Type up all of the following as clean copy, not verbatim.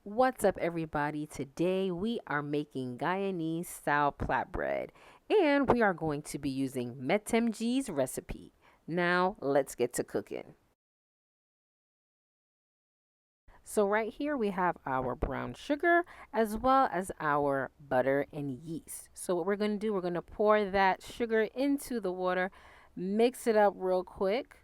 What's up, everybody? Today we are making Guyanese style plait bread, and we are going to be using Metemji's recipe. Now, let's get to cooking. So, right here we have our brown sugar as well as our butter and yeast. So, what we're going to do, we're going to pour that sugar into the water, mix it up real quick.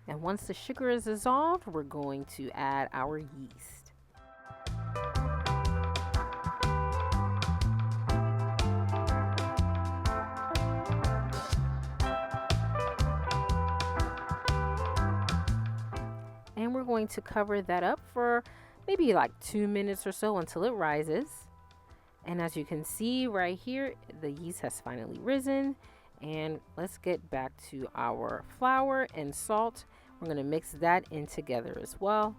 And once the sugar is dissolved, we're going to add our yeast. And we're going to cover that up for maybe like 2 minutes or so until it rises. And as you can see right here, the yeast has finally risen. And let's get back to our flour and salt. We're going to mix that in together as well.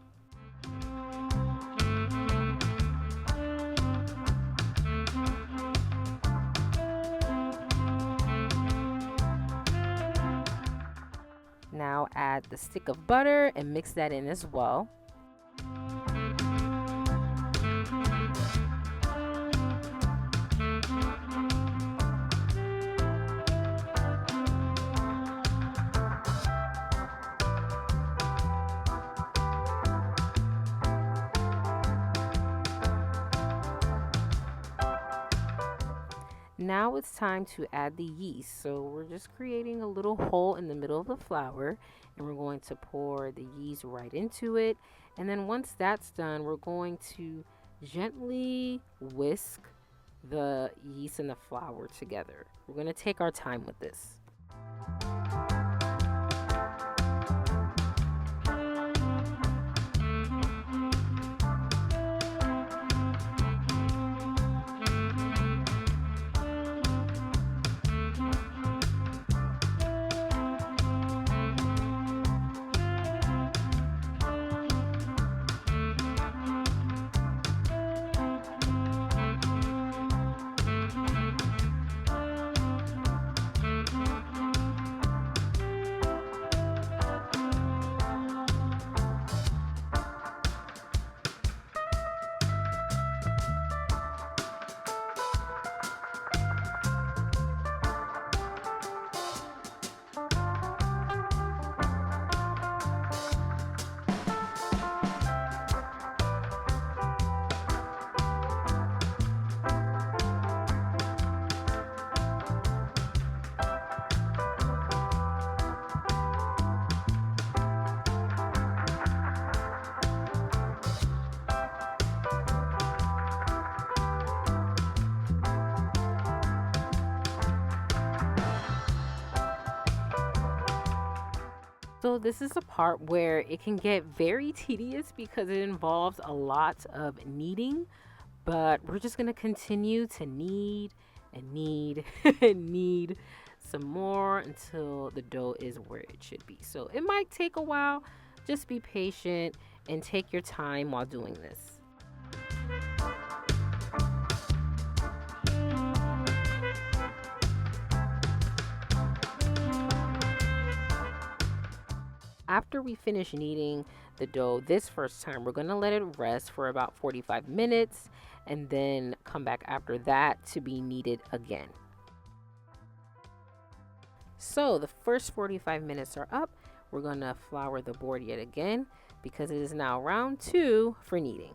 Now add the stick of butter and mix that in as well. Now it's time to add the yeast. So we're just creating a little hole in the middle of the flour, and we're going to pour the yeast right into it. And then once that's done, we're going to gently whisk the yeast and the flour together. We're going to take our time with this. So this is a part where it can get very tedious because it involves a lot of kneading, but we're just going to continue to knead and knead and knead some more until the dough is where it should be. So it might take a while. Just be patient and take your time while doing this. After we finish kneading the dough this first time, we're going to let it rest for about 45 minutes and then come back after that to be kneaded again. So the first 45 minutes are up. We're going to flour the board yet again because it is now round 2 for kneading.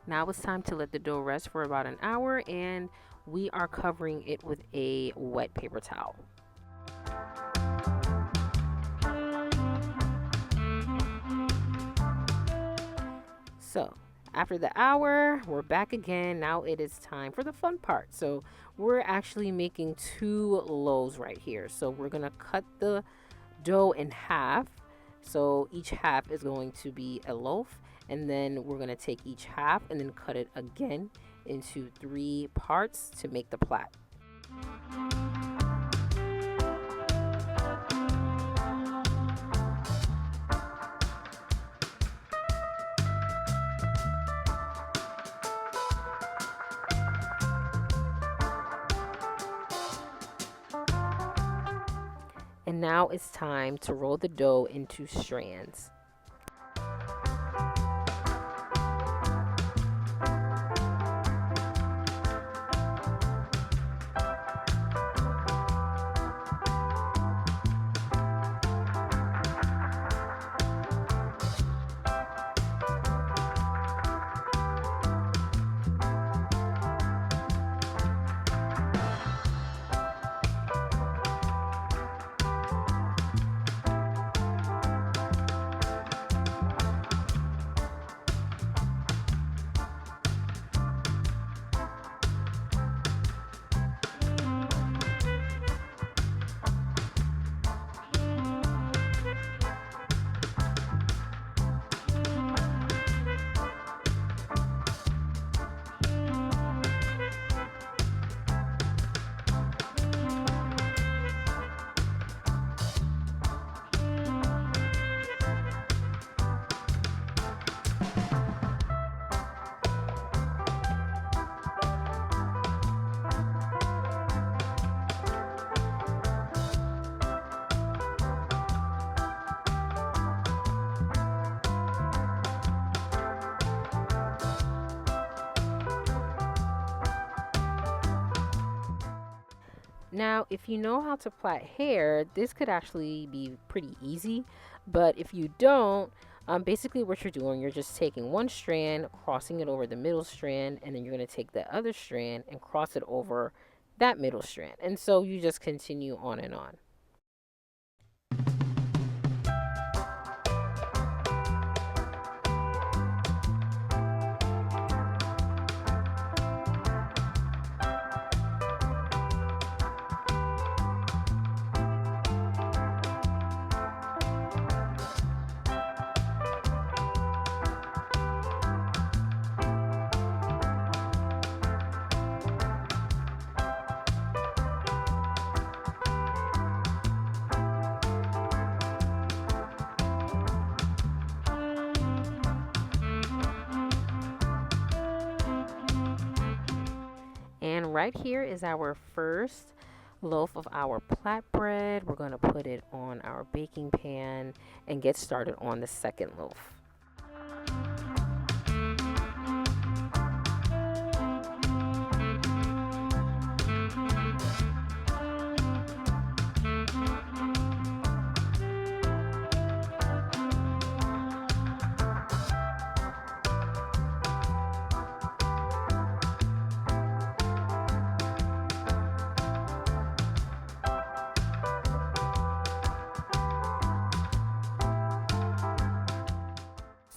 Now it's time to let the dough rest for about an hour, and we are covering it with a wet paper towel. So after the hour, we're back again. Now it is time for the fun part. So we're actually making 2 loaves right here. So we're gonna cut the dough in half. So each half is going to be a loaf, and then we're gonna take each half and then cut it again into 3 parts to make the plait. And now it's time to roll the dough into strands. Now, if you know how to plait hair, this could actually be pretty easy. But if you don't, basically what you're doing, you're just taking one strand, crossing it over the middle strand, and then you're going to take the other strand and cross it over that middle strand. And so you just continue on and on. And right here is our first loaf of our plait bread. We're going to put it on our baking pan and get started on the second loaf.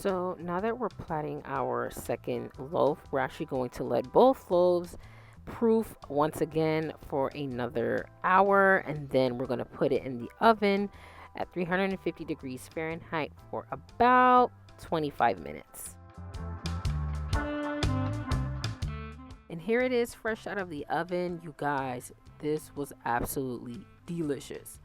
So now that we're plaiting our second loaf, we're actually going to let both loaves proof once again for another hour, and then we're going to put it in the oven at 350 degrees Fahrenheit for about 25 minutes. And here it is, fresh out of the oven. You guys, this was absolutely delicious.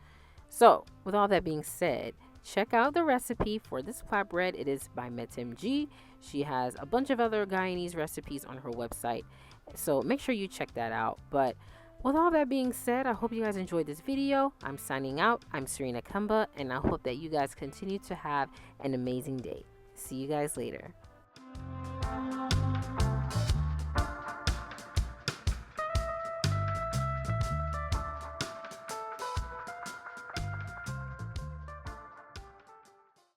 So with all that being said, check out the recipe for this plait bread. It is by Metem G. She has a bunch of other Guyanese recipes on her website, so make sure you check that out. But with all that being said, I hope you guys enjoyed this video. I'm signing out. I'm Serena Kemba, and I hope that you guys continue to have an amazing day. See you guys later.